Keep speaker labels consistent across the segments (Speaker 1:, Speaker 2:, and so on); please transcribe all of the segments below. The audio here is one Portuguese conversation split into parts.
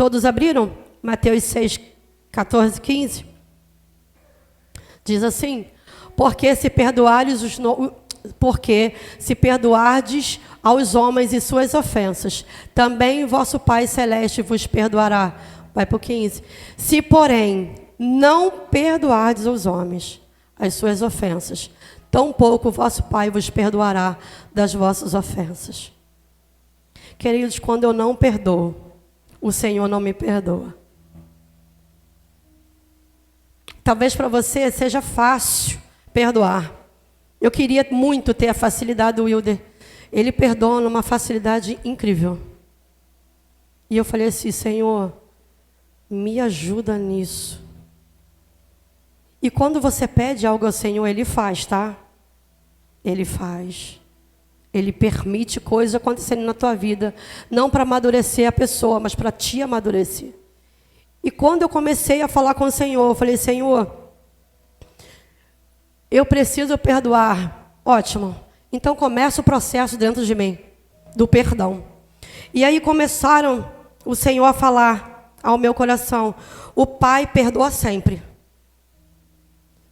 Speaker 1: Todos abriram? Mateus 6, 14, 15. Diz assim: porque se perdoardes aos homens e suas ofensas, também vosso Pai Celeste vos perdoará. Vai para o 15. Se, porém, não perdoardes aos homens as suas ofensas, tampouco vosso Pai vos perdoará das vossas ofensas. Queridos, quando eu não perdoo, o Senhor não me perdoa. Talvez para você seja fácil perdoar. Eu queria muito ter a facilidade do Wilder. Ele perdoa numa facilidade incrível. E eu falei assim: Senhor, me ajuda nisso. E quando você pede algo ao Senhor, Ele faz, tá? Ele faz. Ele permite coisas acontecerem na tua vida, não para amadurecer a pessoa, mas para te amadurecer. E quando eu comecei a falar com o Senhor, eu falei: Senhor, eu preciso perdoar. Ótimo. Então começa o processo dentro de mim, do perdão. E aí começaram o Senhor a falar ao meu coração: o Pai perdoa sempre.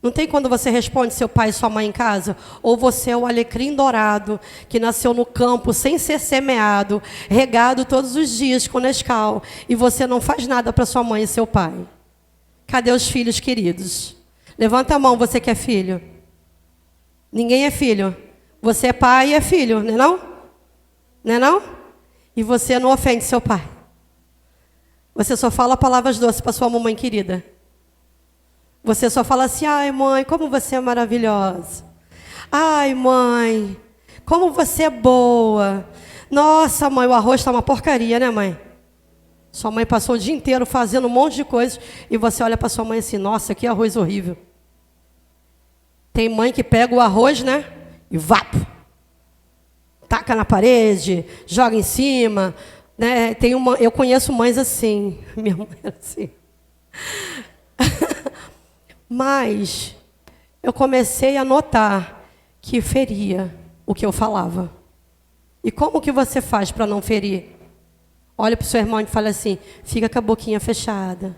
Speaker 1: Não tem quando você responde seu pai e sua mãe em casa? Ou você é o alecrim dourado, que nasceu no campo sem ser semeado, regado todos os dias com Nescau, e você não faz nada para sua mãe e seu pai. Cadê os filhos queridos? Levanta a mão, você que é filho. Ninguém é filho. Você é pai e é filho, não é não? Não é não? E você não ofende seu pai. Você só fala palavras doces para sua mamãe querida. Você só fala assim: ai, mãe, como você é maravilhosa. Ai, mãe, como você é boa. Nossa, mãe, o arroz está uma porcaria, né, mãe? Sua mãe passou o dia inteiro fazendo um monte de coisas e você olha para sua mãe assim: nossa, que arroz horrível. Tem mãe que pega o arroz, né, e vapo. Taca na parede, joga em cima, né? Eu conheço mães assim. Minha mãe era assim. Mas eu comecei a notar que feria o que eu falava. E como que você faz para não ferir? Olha para o seu irmão e fala assim: fica com a boquinha fechada.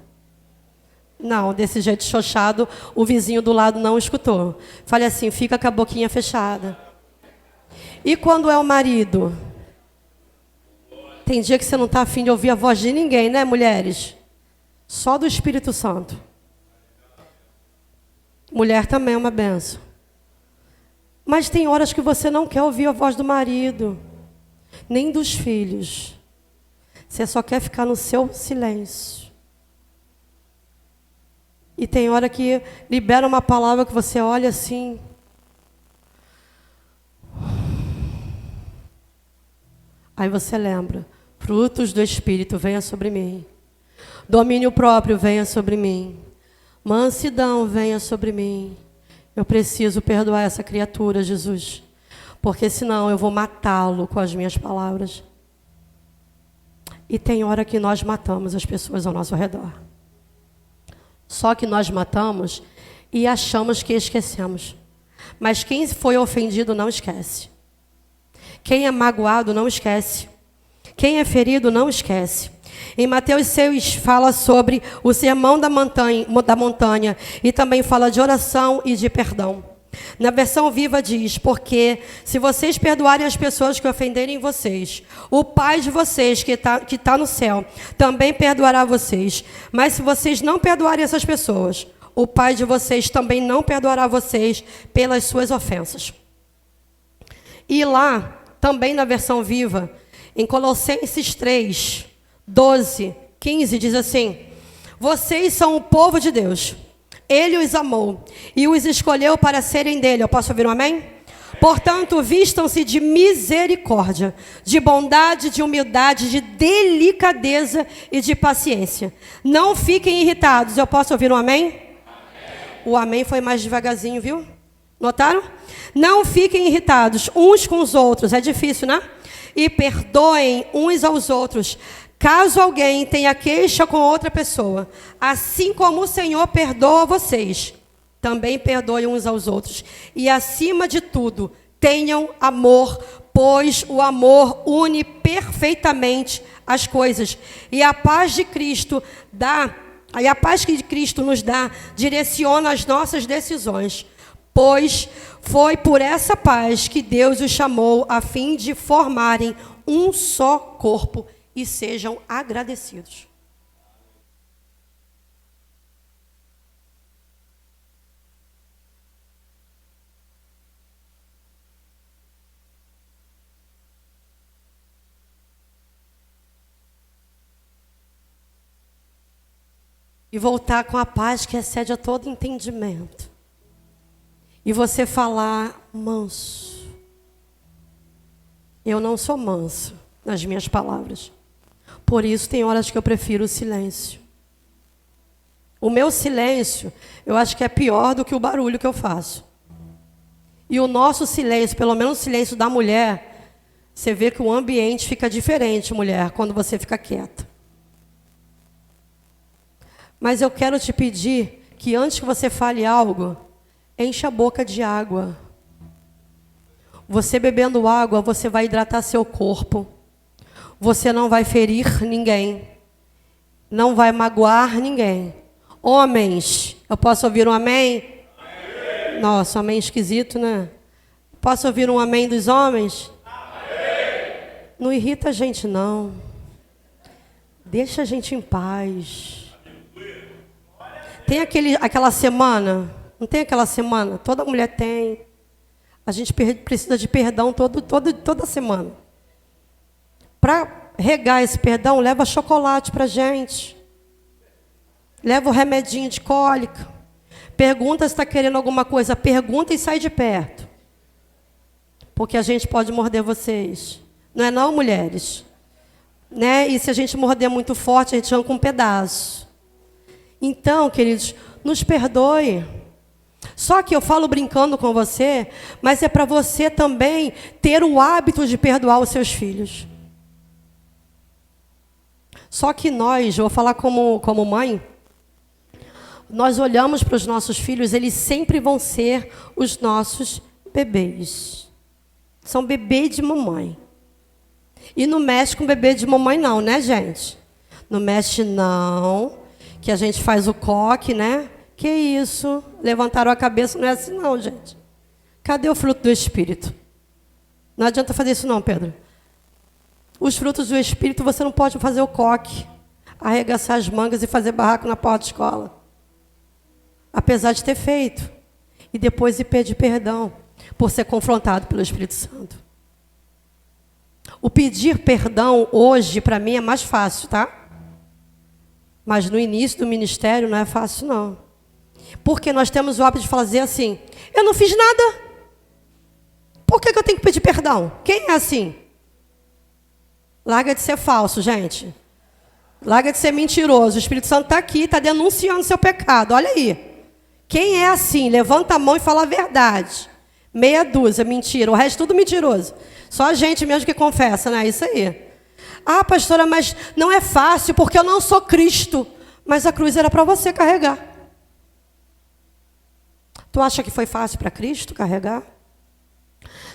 Speaker 1: Não, desse jeito xoxado, o vizinho do lado não escutou. Fale assim: fica com a boquinha fechada. E quando é o marido? Tem dia que você não está afim de ouvir a voz de ninguém, né, mulheres? Só do Espírito Santo. Mulher também é uma benção. Mas tem horas que você não quer ouvir a voz do marido, nem dos filhos. Você só quer ficar no seu silêncio. E tem hora que libera uma palavra que você olha assim. Aí você lembra: frutos do Espírito venha sobre mim. Domínio próprio venha sobre mim. Mansidão venha sobre mim. Eu preciso perdoar essa criatura, Jesus, porque senão eu vou matá-lo com as minhas palavras. E tem hora que nós matamos as pessoas ao nosso redor. Só que nós matamos e achamos que esquecemos. Mas quem foi ofendido não esquece. Quem é magoado não esquece. Quem é ferido não esquece. Em Mateus 6 fala sobre o sermão da montanha e também fala de oração e de perdão. Na versão viva diz: porque se vocês perdoarem as pessoas que ofenderem vocês, o Pai de vocês que tá no céu também perdoará vocês. Mas se vocês não perdoarem essas pessoas, o Pai de vocês também não perdoará vocês pelas suas ofensas. E lá, também na versão viva, em Colossenses 3, 12, 15, diz assim: vocês são o povo de Deus. Ele os amou e os escolheu para serem dele. Eu posso ouvir um amém? Portanto, vistam-se de misericórdia, de bondade, de humildade, de delicadeza e de paciência. Não fiquem irritados. Eu posso ouvir um amém? Amém. O amém foi mais devagarzinho, viu? Notaram? Não fiquem irritados uns com os outros. É difícil, né? E perdoem uns aos outros, caso alguém tenha queixa com outra pessoa. Assim como o Senhor perdoa vocês, também perdoem uns aos outros. E acima de tudo, tenham amor, pois o amor une perfeitamente as coisas. E a paz de Cristo e a paz que Cristo nos dá direciona as nossas decisões, pois foi por essa paz que Deus os chamou a fim de formarem um só corpo e sejam agradecidos. E voltar com a paz que excede a todo entendimento. E você falar manso. Eu não sou manso nas minhas palavras. Por isso tem horas que eu prefiro o silêncio. O meu silêncio, eu acho que é pior do que o barulho que eu faço. E o nosso silêncio, pelo menos o silêncio da mulher, você vê que o ambiente fica diferente, mulher, quando você fica quieta. Mas eu quero te pedir que antes que você fale algo, encha a boca de água. Você bebendo água, você vai hidratar seu corpo. Você não vai ferir ninguém. Não vai magoar ninguém. Homens, eu posso ouvir um amém? Amém. Nossa, amém esquisito, né? Posso ouvir um amém dos homens? Amém. Não irrita a gente, não. Deixa a gente em paz. Tem aquela semana, não tem aquela semana? Toda mulher tem. A gente precisa de perdão toda semana. Para regar esse perdão, leva chocolate para a gente. Leva o remedinho de cólica. Pergunta se está querendo alguma coisa. Pergunta e sai de perto. Porque a gente pode morder vocês. Não é não, mulheres? Né? E se a gente morder muito forte, a gente arranca um pedaço. Então, queridos, nos perdoe. Só que eu falo brincando com você, mas é para você também ter o hábito de perdoar os seus filhos. Só que nós, eu vou falar como mãe, nós olhamos para os nossos filhos, eles sempre vão ser os nossos bebês. São bebê de mamãe. E não mexe com bebê de mamãe não, né, gente? Não mexe não. Que a gente faz o coque, né? Que isso? Levantaram a cabeça, não é assim não, gente. Cadê o fruto do Espírito? Não adianta fazer isso não, Pedro. Os frutos do Espírito, você não pode fazer o coque, arregaçar as mangas e fazer barraco na porta da escola. Apesar de ter feito. E depois ir pedir perdão por ser confrontado pelo Espírito Santo. O pedir perdão hoje, para mim, é mais fácil, tá? Mas no início do ministério não é fácil, não. Porque nós temos o hábito de fazer assim, eu não fiz nada. Por que eu tenho que pedir perdão? Quem é assim? Larga de ser falso, gente. Larga de ser mentiroso. O Espírito Santo está aqui, está denunciando seu pecado. Olha aí. Quem é assim? Levanta a mão e fala a verdade. Meia dúzia, mentira. O resto tudo mentiroso. Só a gente mesmo que confessa, né? Isso aí. Ah, pastora, mas não é fácil, porque eu não sou Cristo. Mas a cruz era para você carregar. Tu acha que foi fácil para Cristo carregar?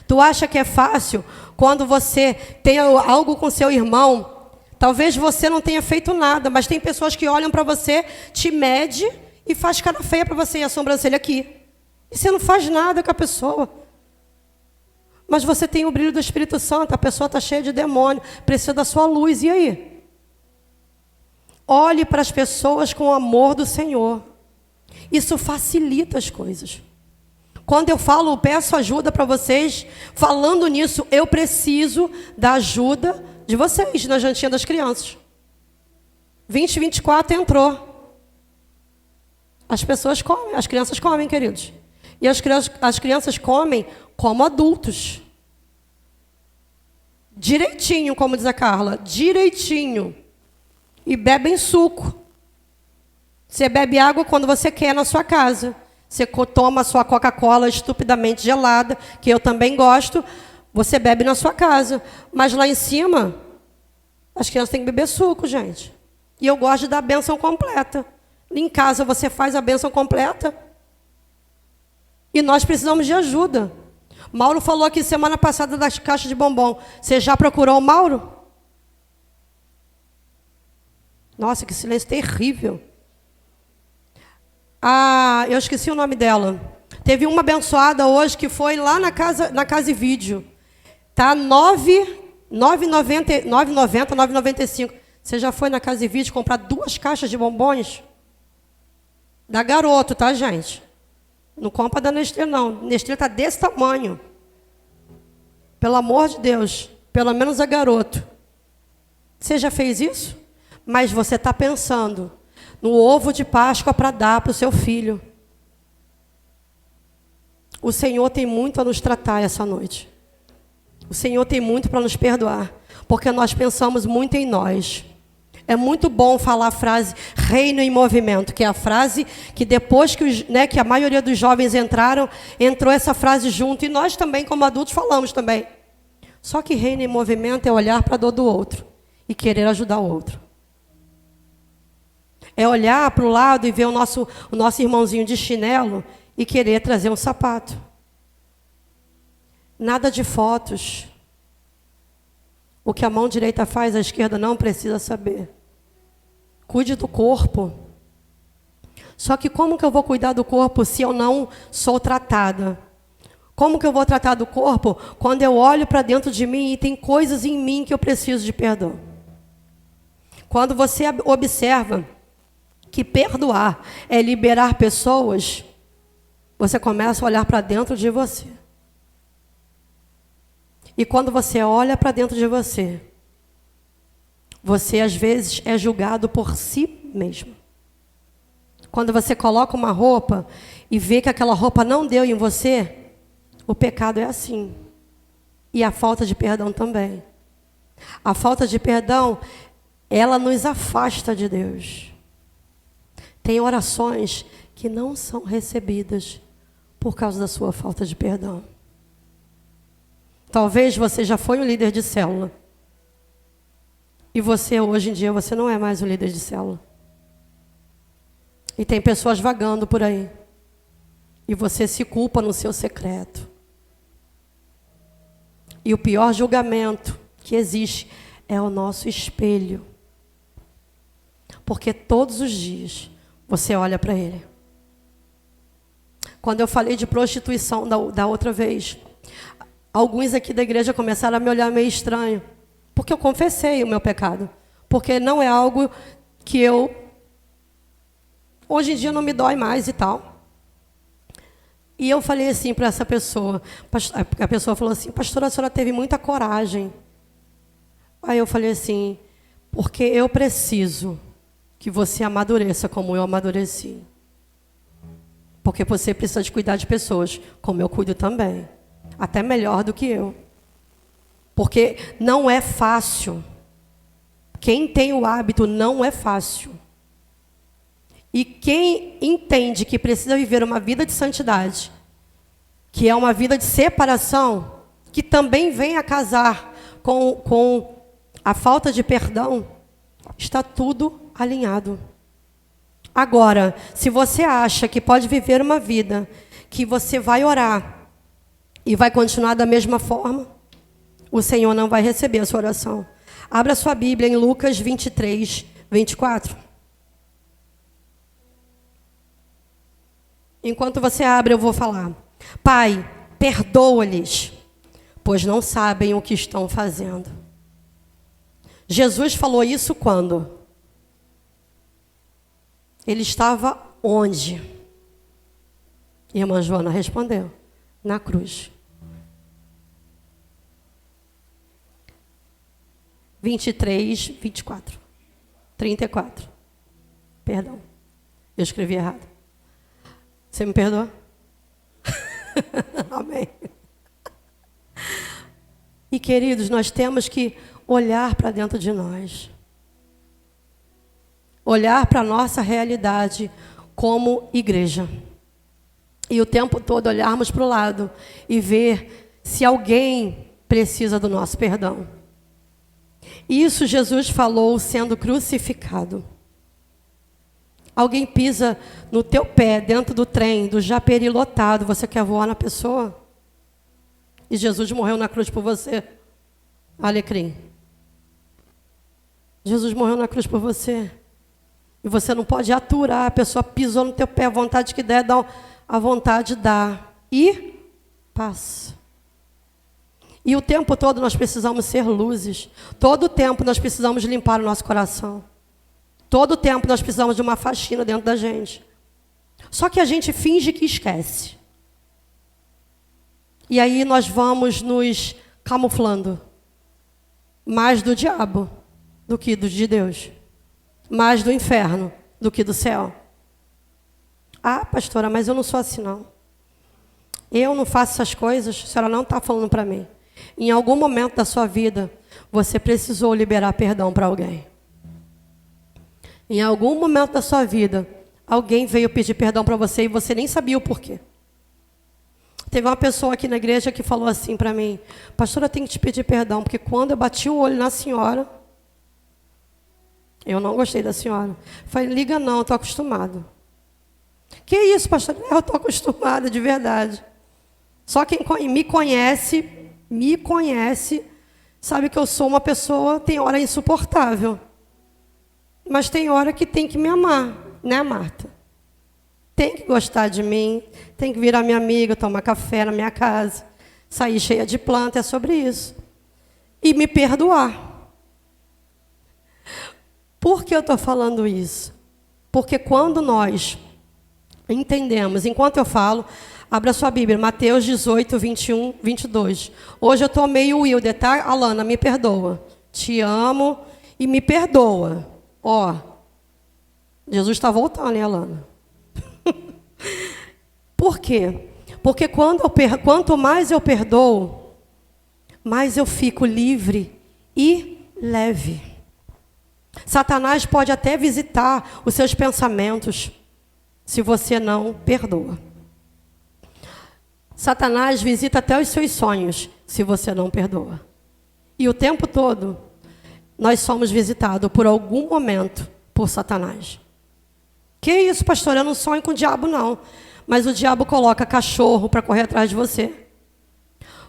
Speaker 1: Tu acha que é fácil quando você tem algo com seu irmão? Talvez você não tenha feito nada, mas tem pessoas que olham para você, te mede e faz cara feia para você e a sobrancelha aqui. E você não faz nada com a pessoa. Mas você tem o brilho do Espírito Santo, a pessoa está cheia de demônio, precisa da sua luz, e aí? Olhe para as pessoas com o amor do Senhor. Isso facilita as coisas. Quando eu falo, peço ajuda para vocês, falando nisso, eu preciso da ajuda de vocês na jantinha das crianças. 2024 entrou. As pessoas comem, as crianças comem, queridos. E as crianças comem como adultos. Direitinho, como diz a Carla, direitinho. E bebem suco. Você bebe água quando você quer na sua casa. Você toma a sua Coca-Cola estupidamente gelada, que eu também gosto, você bebe na sua casa. Mas lá em cima, as crianças têm que beber suco, gente. E eu gosto de dar a bênção completa. Em casa você faz a bênção completa. E nós precisamos de ajuda. Mauro falou aqui semana passada das caixas de bombom. Você já procurou o Mauro? Nossa, que silêncio terrível. Ah, eu esqueci o nome dela. Teve uma abençoada hoje que foi lá na casa e vídeo. Tá 9,90, 9,95. Você já foi na casa e vídeo comprar 2 caixas de bombons? Da Garoto, tá, gente? Não compra da Nestlé, não. Nestlé tá desse tamanho. Pelo amor de Deus. Pelo menos a Garoto. Você já fez isso? Mas você está pensando no ovo de Páscoa para dar para o seu filho. O Senhor tem muito a nos tratar essa noite. O Senhor tem muito para nos perdoar. Porque nós pensamos muito em nós. É muito bom falar a frase reino em movimento, que é a frase que depois que a maioria dos jovens entrou essa frase junto. E nós também, como adultos, falamos também. Só que reino em movimento é olhar para a dor do outro e querer ajudar o outro. É olhar para o lado e ver o nosso irmãozinho de chinelo e querer trazer um sapato. Nada de fotos. O que a mão direita faz, a esquerda não precisa saber. Cuide do corpo. Só que como que eu vou cuidar do corpo se eu não sou tratada? Como que eu vou tratar do corpo quando eu olho para dentro de mim e tem coisas em mim que eu preciso de perdão? Quando você observa que perdoar é liberar pessoas, você começa a olhar para dentro de você. E quando você olha para dentro de você, você às vezes é julgado por si mesmo. Quando você coloca uma roupa e vê que aquela roupa não deu em você, o pecado é assim. E a falta de perdão também. A falta de perdão, ela nos afasta de Deus. Tem orações que não são recebidas por causa da sua falta de perdão. Talvez você já foi um líder de célula. E você, hoje em dia, você não é mais um líder de célula. E tem pessoas vagando por aí. E você se culpa no seu secreto. E o pior julgamento que existe é o nosso espelho. Porque todos os dias você olha para ele. Quando eu falei de prostituição da outra vez, alguns aqui da igreja começaram a me olhar meio estranho. Porque eu confessei o meu pecado. Porque não é algo que hoje em dia não me dói mais e tal. E eu falei assim para essa pessoa. A pessoa falou assim, pastora, a senhora teve muita coragem. Aí eu falei assim, porque eu preciso que você amadureça como eu amadureci. Porque você precisa de cuidar de pessoas, como eu cuido também. Até melhor do que eu. Porque não é fácil. Quem tem o hábito não é fácil. E quem entende que precisa viver uma vida de santidade, que é uma vida de separação, que também vem a casar com a falta de perdão, está tudo alinhado. Agora, se você acha que pode viver uma vida que você vai orar e vai continuar da mesma forma, o Senhor não vai receber a sua oração. Abra sua Bíblia em Lucas 23, 24. Enquanto você abre, eu vou falar. Pai, perdoa-lhes, pois não sabem o que estão fazendo. Jesus falou isso quando? Ele estava onde? Irmã Joana respondeu. Na cruz. 23, 24. 34. Perdão. Eu escrevi errado. Você me perdoa? Amém. E, queridos, nós temos que olhar para dentro de nós. Olhar para a nossa realidade como igreja. E o tempo todo olharmos para o lado e ver se alguém precisa do nosso perdão. Isso Jesus falou sendo crucificado. Alguém pisa no teu pé dentro do trem, do Japeri lotado, você quer voar na pessoa? E Jesus morreu na cruz por você. Alecrim. Jesus morreu na cruz por você. E você não pode aturar, a pessoa pisou no teu pé, a vontade que der, dá, a vontade dá. E passa. E o tempo todo nós precisamos ser luzes. Todo o tempo nós precisamos limpar o nosso coração. Todo o tempo nós precisamos de uma faxina dentro da gente. Só que a gente finge que esquece. E aí nós vamos nos camuflando. Mais do diabo do que de Deus. Mais do inferno do que do céu. Ah, pastora, mas eu não sou assim não. Eu não faço essas coisas, a senhora não está falando para mim. Em algum momento da sua vida, você precisou liberar perdão para alguém. Em algum momento da sua vida, alguém veio pedir perdão para você e você nem sabia o porquê. Teve uma pessoa aqui na igreja que falou assim para mim: pastora, eu tenho que te pedir perdão, porque quando eu bati o olho na senhora, eu não gostei da senhora. Eu falei: liga não, eu estou acostumado. Que isso, pastora? Eu estou acostumada, de verdade. Só quem me conhece, sabe que eu sou uma pessoa, tem hora insuportável. Mas tem hora que tem que me amar, né, Marta? Tem que gostar de mim, tem que virar minha amiga, tomar café na minha casa, sair cheia de planta, é sobre isso. E me perdoar. Por que eu estou falando isso? Porque quando nós entendemos, enquanto eu falo, abra sua Bíblia, Mateus 18, 21, 22. Hoje eu estou meio Wilder, tá? Alana, me perdoa. Te amo e me perdoa. Ó, Jesus está voltando, hein, Alana? Por quê? Porque quanto mais eu perdoo, mais eu fico livre e leve. Satanás pode até visitar os seus pensamentos, se você não perdoa. Satanás visita até os seus sonhos, se você não perdoa. E o tempo todo, nós somos visitados por algum momento por Satanás. Que isso, pastor? Eu não sonho com o diabo, não. Mas o diabo coloca cachorro para correr atrás de você.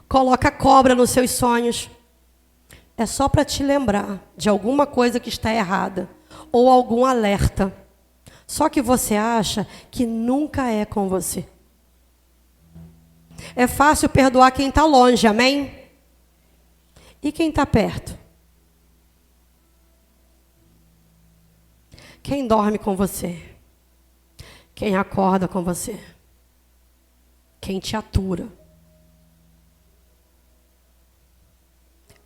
Speaker 1: Coloca cobra nos seus sonhos. É só para te lembrar de alguma coisa que está errada. Ou algum alerta. Só que você acha que nunca é com você. É fácil perdoar quem está longe, amém? E quem está perto? Quem dorme com você? Quem acorda com você? Quem te atura?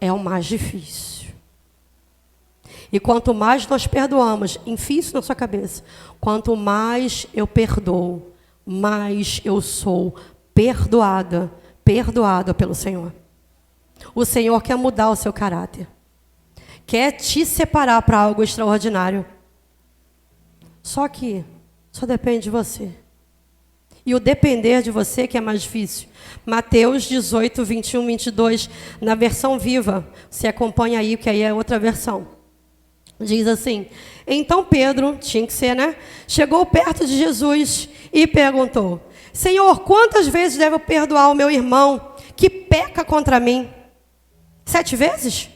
Speaker 1: É o mais difícil. E quanto mais nós perdoamos, enfia isso na sua cabeça, quanto mais eu perdoo, mais eu sou perdoada pelo Senhor. O Senhor quer mudar o seu caráter. Quer te separar para algo extraordinário. Só que só depende de você. E o depender de você que é mais difícil. Mateus 18, 21, 22, na versão viva. Você acompanha aí, que aí é outra versão. Diz assim: então Pedro, tinha que ser, né? Chegou perto de Jesus e perguntou: Senhor, quantas vezes devo perdoar o meu irmão que peca contra mim? 7 vezes?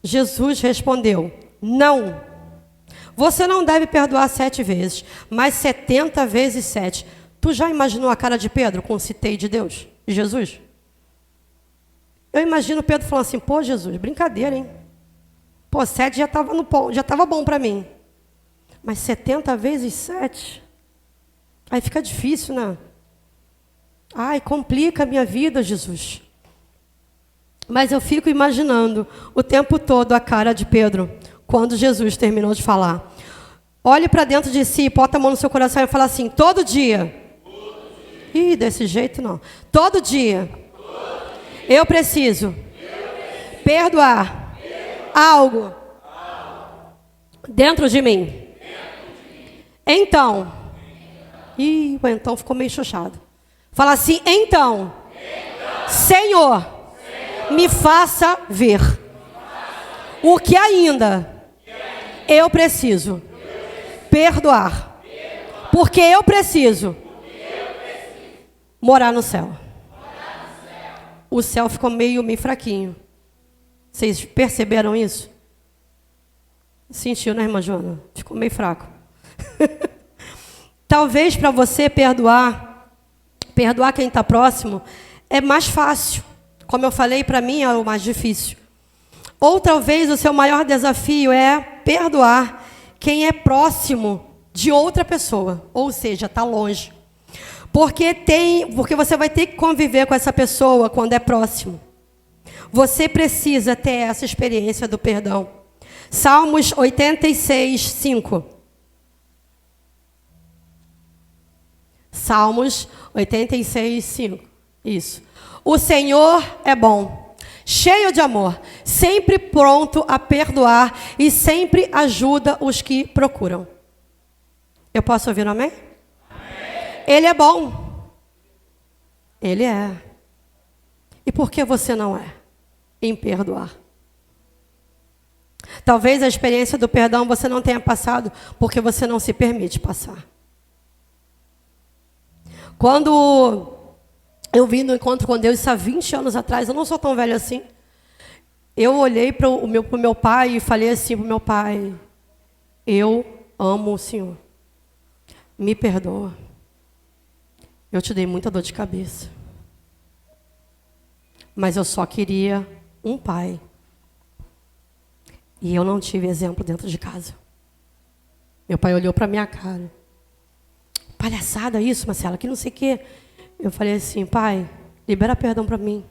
Speaker 1: Jesus respondeu: não. Você não deve perdoar 7 vezes, mas 70 vezes 7. Tu já imaginou a cara de Pedro com o citei de Deus, de Jesus? Eu imagino Pedro falando assim: pô, Jesus, brincadeira, hein? Pô, 7 já estava bom para mim. Mas 70 vezes 7? Aí fica difícil, né? Ai, complica a minha vida, Jesus. Mas eu fico imaginando o tempo todo a cara de Pedro, quando Jesus terminou de falar. Olhe para dentro de si, bota a mão no seu coração e fala assim: todo dia. Ih, desse jeito não. Todo dia. Eu preciso perdoar algo dentro de mim. Então. Ih, o então ficou meio chuchado. Fala assim: então. Senhor, me faça ver o que ainda eu preciso perdoar. Porque eu preciso morar no céu. O céu ficou meio fraquinho. Vocês perceberam isso? Sentiu, né, irmã Joana? Ficou meio fraco. Talvez para você perdoar quem está próximo, é mais fácil. Como eu falei, para mim é o mais difícil. Ou talvez o seu maior desafio é perdoar quem é próximo de outra pessoa, ou seja, está longe. Porque você vai ter que conviver com essa pessoa quando é próximo. Você precisa ter essa experiência do perdão. Salmos 86, 5. Salmos 86, 5. Isso. O Senhor é bom, cheio de amor, sempre pronto a perdoar e sempre ajuda os que procuram. Eu posso ouvir um amém? Amém. Ele é bom. Ele é. E por que você não é em perdoar? Talvez a experiência do perdão você não tenha passado porque você não se permite passar. Quando eu vim no encontro com Deus há 20 anos atrás, eu não sou tão velho assim. Eu olhei para o meu pai e falei assim para o meu pai: eu amo o Senhor. Me perdoa. Eu te dei muita dor de cabeça. Mas eu só queria um pai. E eu não tive exemplo dentro de casa. Meu pai olhou para minha cara. Palhaçada isso, Marcela, que não sei o quê. Eu falei assim: pai, libera perdão para mim.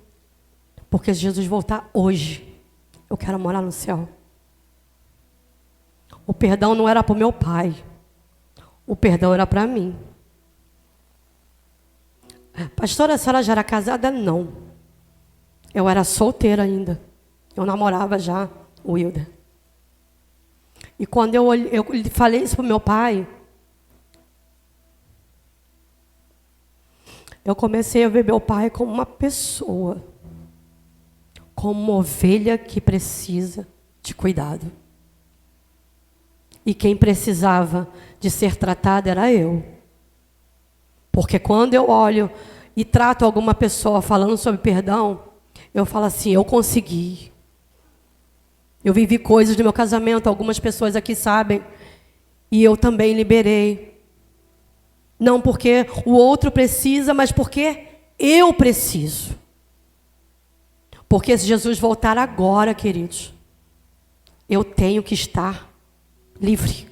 Speaker 1: Porque se Jesus voltar hoje, eu quero morar no céu. O perdão não era para o meu pai. O perdão era para mim. Pastora, a senhora já era casada? Não. Eu era solteira ainda. Eu namorava já o Wilder. E quando eu falei isso para o meu pai, eu comecei a ver meu pai como uma pessoa, como uma ovelha que precisa de cuidado. E quem precisava de ser tratado era eu. Porque quando eu olho e trato alguma pessoa falando sobre perdão, eu falo assim: eu consegui. Eu vivi coisas do meu casamento, algumas pessoas aqui sabem, e eu também liberei. Não porque o outro precisa, mas porque eu preciso. Porque se Jesus voltar agora, queridos, eu tenho que estar livre.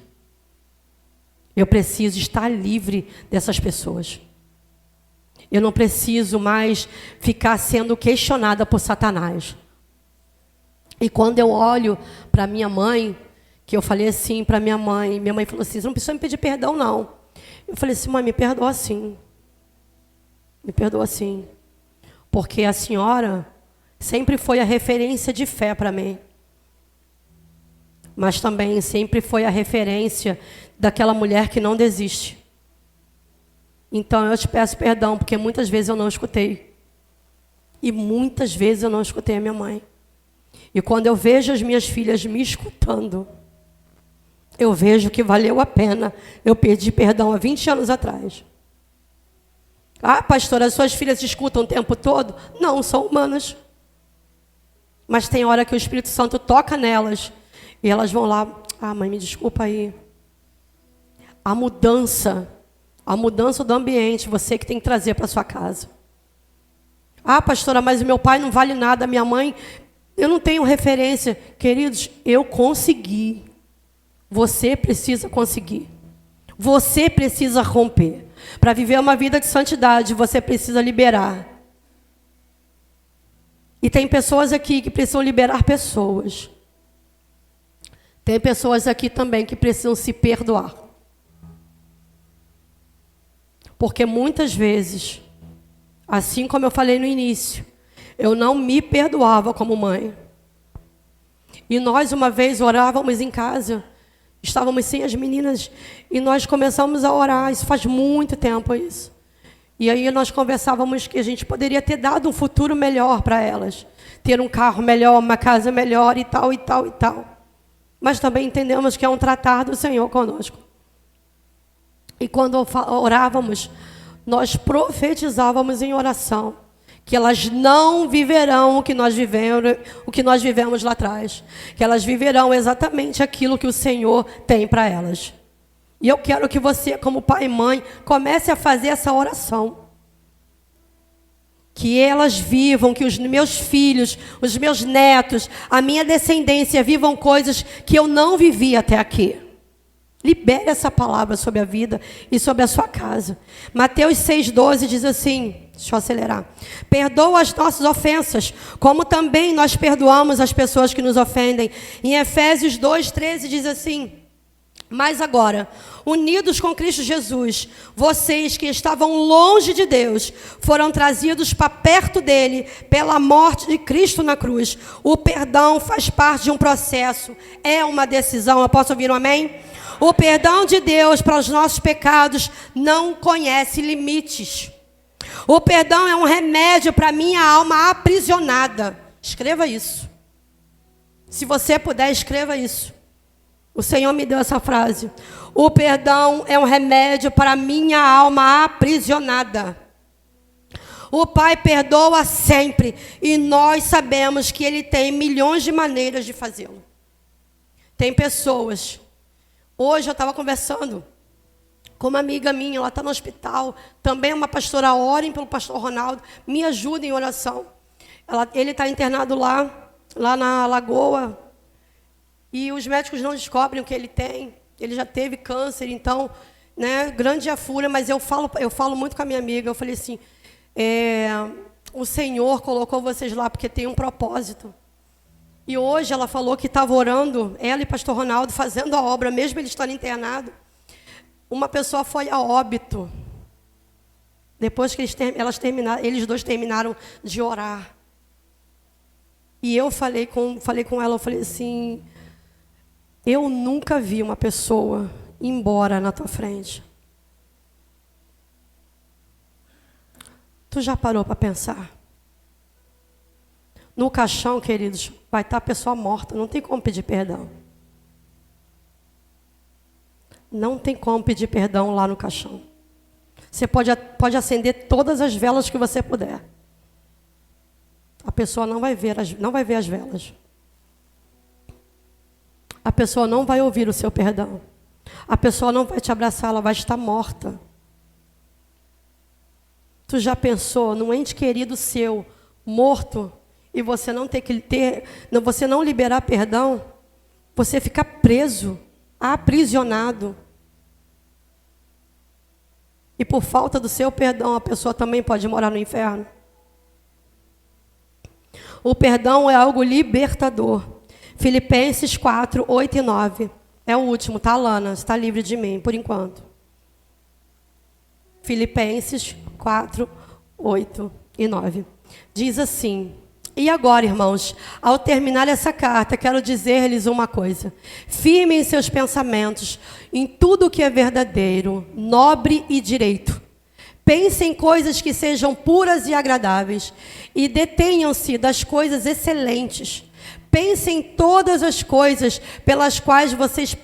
Speaker 1: Eu preciso estar livre dessas pessoas. Eu não preciso mais ficar sendo questionada por Satanás. E quando eu olho para minha mãe, que eu falei assim para minha mãe falou assim: você não precisa me pedir perdão, não. Eu falei assim: mãe, me perdoa sim. Me perdoa sim. Porque a senhora sempre foi a referência de fé para mim. Mas também sempre foi a referência daquela mulher que não desiste. Então eu te peço perdão, porque muitas vezes eu não escutei. E muitas vezes eu não escutei a minha mãe. E quando eu vejo as minhas filhas me escutando, eu vejo que valeu a pena eu pedir perdão há 20 anos atrás. Ah, pastora, as suas filhas escutam o tempo todo? Não, são humanas. Mas tem hora que o Espírito Santo toca nelas e elas vão lá: ah, mãe, me desculpa aí. A mudança do ambiente, você que tem que trazer para sua casa. Ah, pastora, mas o meu pai não vale nada, minha mãe, eu não tenho referência. Queridos, eu consegui. Você precisa conseguir. Você precisa romper. Para viver uma vida de santidade, você precisa liberar. E tem pessoas aqui que precisam liberar pessoas. Tem pessoas aqui também que precisam se perdoar. Porque muitas vezes, assim como eu falei no início, eu não me perdoava como mãe. E nós uma vez orávamos em casa, estávamos sem as meninas, e nós começamos a orar, isso faz muito tempo isso. E aí nós conversávamos que a gente poderia ter dado um futuro melhor para elas. Ter um carro melhor, uma casa melhor e tal, e tal, e tal. Mas também entendemos que é um tratar do Senhor conosco. E quando orávamos, nós profetizávamos em oração que elas não viverão o que nós vivemos lá atrás. Que elas viverão exatamente aquilo que o Senhor tem para elas. E eu quero que você, como pai e mãe, comece a fazer essa oração. Que elas vivam, que os meus filhos, os meus netos, a minha descendência vivam coisas que eu não vivi até aqui. Libere essa palavra sobre a vida e sobre a sua casa. Mateus 6,12 diz assim, deixa eu acelerar. Perdoa as nossas ofensas, como também nós perdoamos as pessoas que nos ofendem. Em Efésios 2,13 diz assim, mas agora, unidos com Cristo Jesus, vocês que estavam longe de Deus, foram trazidos para perto dele pela morte de Cristo na cruz. O perdão faz parte de um processo, é uma decisão. Eu posso ouvir um amém? O perdão de Deus para os nossos pecados não conhece limites. O perdão é um remédio para a minha alma aprisionada. Escreva isso. Se você puder, escreva isso. O Senhor me deu essa frase. O perdão é um remédio para a minha alma aprisionada. O Pai perdoa sempre. E nós sabemos que Ele tem milhões de maneiras de fazê-lo. Tem pessoas. Hoje eu estava conversando com uma amiga minha. Ela está no hospital. Também é uma pastora. Orem pelo pastor Ronaldo. Me ajudem em oração. Ele está internado lá na Lagoa. E os médicos não descobrem o que ele tem. Ele já teve câncer, então, né, grande a fúria. Mas eu falo muito com a minha amiga. Eu falei assim, o Senhor colocou vocês lá porque tem um propósito. E hoje ela falou que estava orando, ela e pastor Ronaldo, fazendo a obra, mesmo ele estando internado. Uma pessoa foi a óbito. Depois que eles dois terminaram de orar. E eu falei com ela, eu falei assim... Eu nunca vi uma pessoa ir embora na tua frente. Tu já parou para pensar? No caixão, queridos, vai estar a pessoa morta. Não tem como pedir perdão. Não tem como pedir perdão lá no caixão. Você pode acender todas as velas que você puder. A pessoa não vai ver as velas. A pessoa não vai ouvir o seu perdão. A pessoa não vai te abraçar, ela vai estar morta. Tu já pensou num ente querido seu, morto, e você você não liberar perdão? Você ficar preso, aprisionado. E por falta do seu perdão, a pessoa também pode morar no inferno. O perdão é algo libertador. Filipenses 4, 8 e 9. É o último, tá, Alana? Está livre de mim, por enquanto. Filipenses 4, 8 e 9. Diz assim, e agora, irmãos, ao terminar essa carta, quero dizer-lhes uma coisa. Firmem seus pensamentos em tudo o que é verdadeiro, nobre e direito. Pensem em coisas que sejam puras e agradáveis, e detenham-se das coisas excelentes. Pensem em todas as coisas pelas quais vocês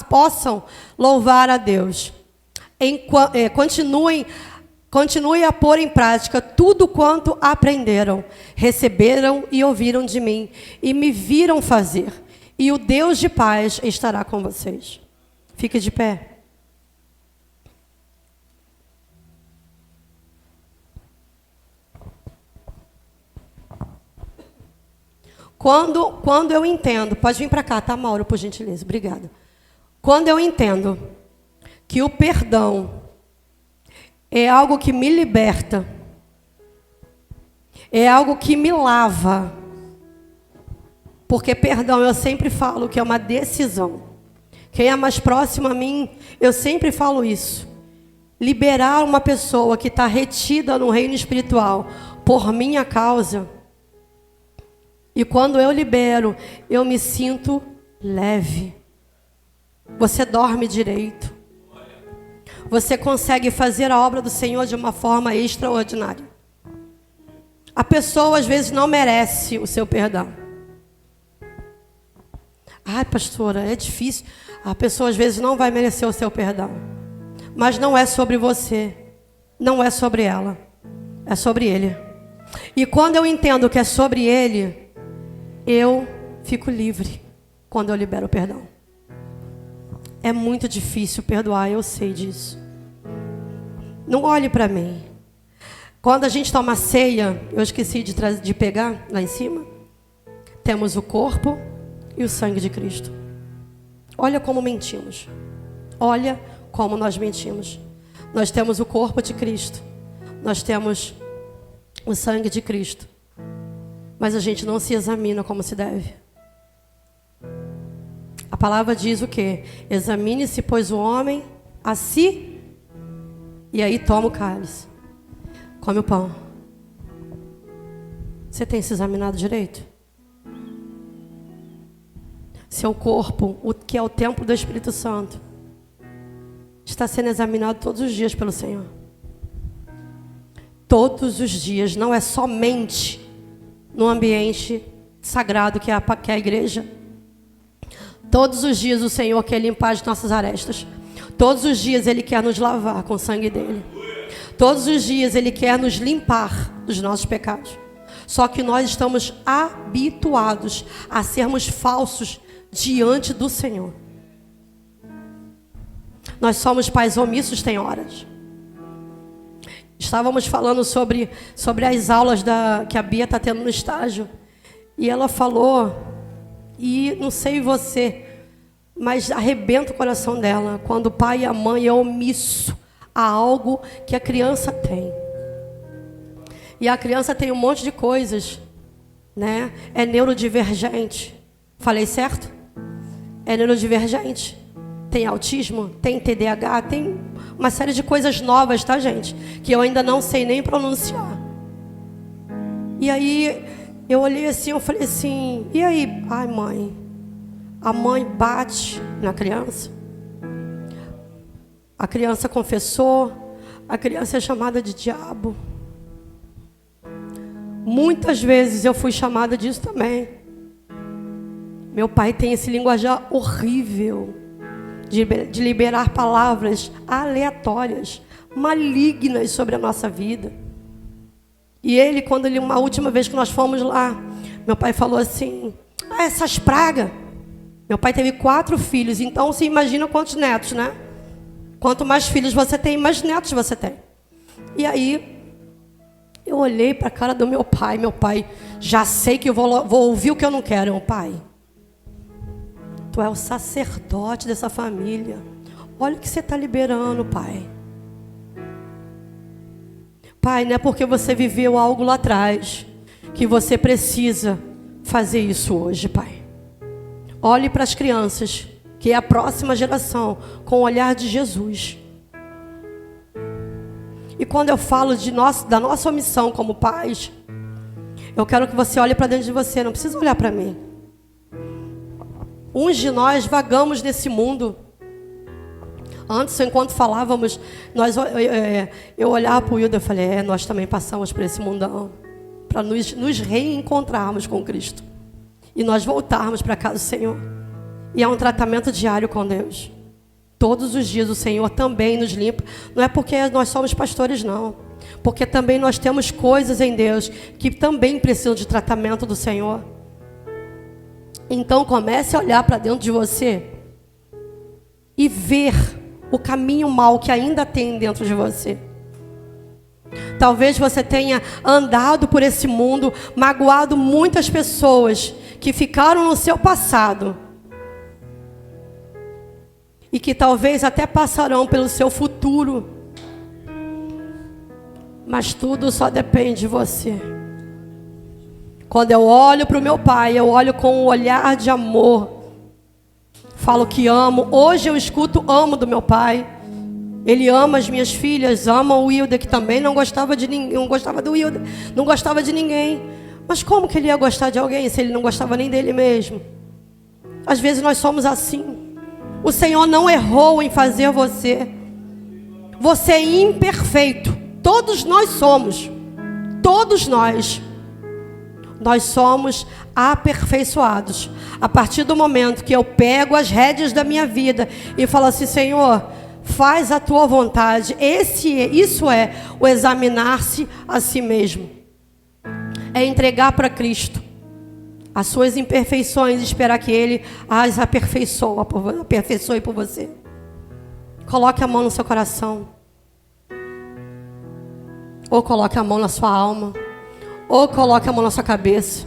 Speaker 1: possam louvar a Deus. Continue a pôr em prática tudo quanto aprenderam, receberam e ouviram de mim, e me viram fazer. E o Deus de paz estará com vocês. Fique de pé. Quando eu entendo, pode vir para cá, tá, Mauro, por gentileza, obrigada. Quando eu entendo que o perdão é algo que me liberta, é algo que me lava, porque perdão, eu sempre falo que é uma decisão. Quem é mais próximo a mim, eu sempre falo isso. Liberar uma pessoa que está retida no reino espiritual por minha causa. E quando eu libero, eu me sinto leve. Você dorme direito. Você consegue fazer a obra do Senhor de uma forma extraordinária. A pessoa às vezes não merece o seu perdão. Ai, pastora, é difícil. A pessoa às vezes não vai merecer o seu perdão. Mas não é sobre você. Não é sobre ela. É sobre ele. E quando eu entendo que é sobre ele, eu fico livre quando eu libero o perdão. É muito difícil perdoar, eu sei disso. Não olhe para mim. Quando a gente toma ceia, eu esqueci de pegar lá em cima. Temos o corpo e o sangue de Cristo. Olha como mentimos. Olha como nós mentimos. Nós temos o corpo de Cristo. Nós temos o sangue de Cristo. Mas a gente não se examina como se deve. A palavra diz o quê? Examine-se, pois, o homem a si. E aí toma o cálice. Come o pão. Você tem se examinado direito? Seu corpo, o que é o templo do Espírito Santo, está sendo examinado todos os dias pelo Senhor. Todos os dias, não é somente no ambiente sagrado que é a igreja. Todos os dias o Senhor quer limpar as nossas arestas. Todos os dias Ele quer nos lavar com o sangue dEle. Todos os dias Ele quer nos limpar dos nossos pecados. Só que nós estamos habituados a sermos falsos diante do Senhor. Nós somos pais omissos, tem horas. Estávamos falando sobre as aulas que a Bia está tendo no estágio. E ela falou, e não sei você, mas arrebenta o coração dela quando o pai e a mãe é omisso a algo que a criança tem. E a criança tem um monte de coisas, né? É neurodivergente. Falei certo? É neurodivergente. Tem autismo, tem TDAH, tem uma série de coisas novas, tá, gente? Que eu ainda não sei nem pronunciar. E aí, eu olhei assim, eu falei assim, e aí? Ai, mãe, a mãe bate na criança. A criança confessou, a criança é chamada de diabo. Muitas vezes eu fui chamada disso também. Meu pai tem esse linguajar horrível de liberar palavras aleatórias, malignas sobre a nossa vida. E ele, uma última vez que nós fomos lá, meu pai falou assim, essas pragas. Meu pai teve 4 filhos, então você imagina quantos netos, né? Quanto mais filhos você tem, mais netos você tem. E aí, eu olhei para a cara do meu pai, já sei que eu vou ouvir o que eu não quero, meu pai. Tu é o sacerdote dessa família. Olha o que você está liberando, pai. Pai, não é porque você viveu algo lá atrás que você precisa fazer isso hoje, pai. Olhe para as crianças, que é a próxima geração, com o olhar de Jesus. E quando eu falo da nossa omissão como pais, eu quero que você olhe para dentro de você, não precisa olhar para mim. Uns de nós vagamos nesse mundo. Antes, enquanto falávamos, eu olhava para o Wilder e falei, nós também passamos por esse mundão, para nos reencontrarmos com Cristo. E nós voltarmos para a casa do Senhor. E é um tratamento diário com Deus. Todos os dias o Senhor também nos limpa. Não é porque nós somos pastores, não. Porque também nós temos coisas em Deus que também precisam de tratamento do Senhor. Então comece a olhar para dentro de você e ver o caminho mau que ainda tem dentro de você. Talvez você tenha andado por esse mundo, magoado muitas pessoas que ficaram no seu passado e que talvez até passarão pelo seu futuro. Mas tudo só depende de você. Quando eu olho para o meu pai, eu olho com um olhar de amor. Falo que amo. Hoje eu escuto amo do meu pai. Ele ama as minhas filhas, ama o Wilder, que também não gostava de ninguém, não gostava do Wilder, não gostava de ninguém. Mas como que ele ia gostar de alguém se ele não gostava nem dele mesmo? Às vezes nós somos assim. O Senhor não errou em fazer você. Você é imperfeito. Todos nós somos. Todos nós. Nós somos aperfeiçoados. A partir do momento que eu pego as rédeas da minha vida e falo assim, Senhor, faz a tua vontade. Isso é o examinar-se a si mesmo. É entregar para Cristo. as suas imperfeições e esperar que Ele as aperfeiçoe por você. Coloque a mão no seu coração. Ou coloque a mão na sua alma. Ou coloque a mão na sua cabeça.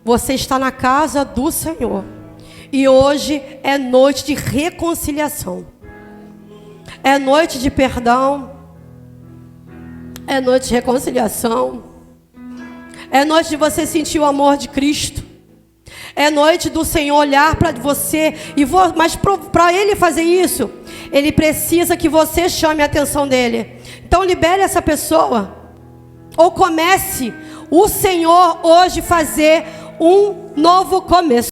Speaker 1: Você está na casa do Senhor. E hoje é noite de reconciliação. É noite de perdão. É noite de reconciliação. É noite de você sentir o amor de Cristo. É noite do Senhor olhar para você. Mas para Ele fazer isso, Ele precisa que você chame a atenção dEle. Então libere essa pessoa. Ou comece o Senhor hoje fazer um novo começo.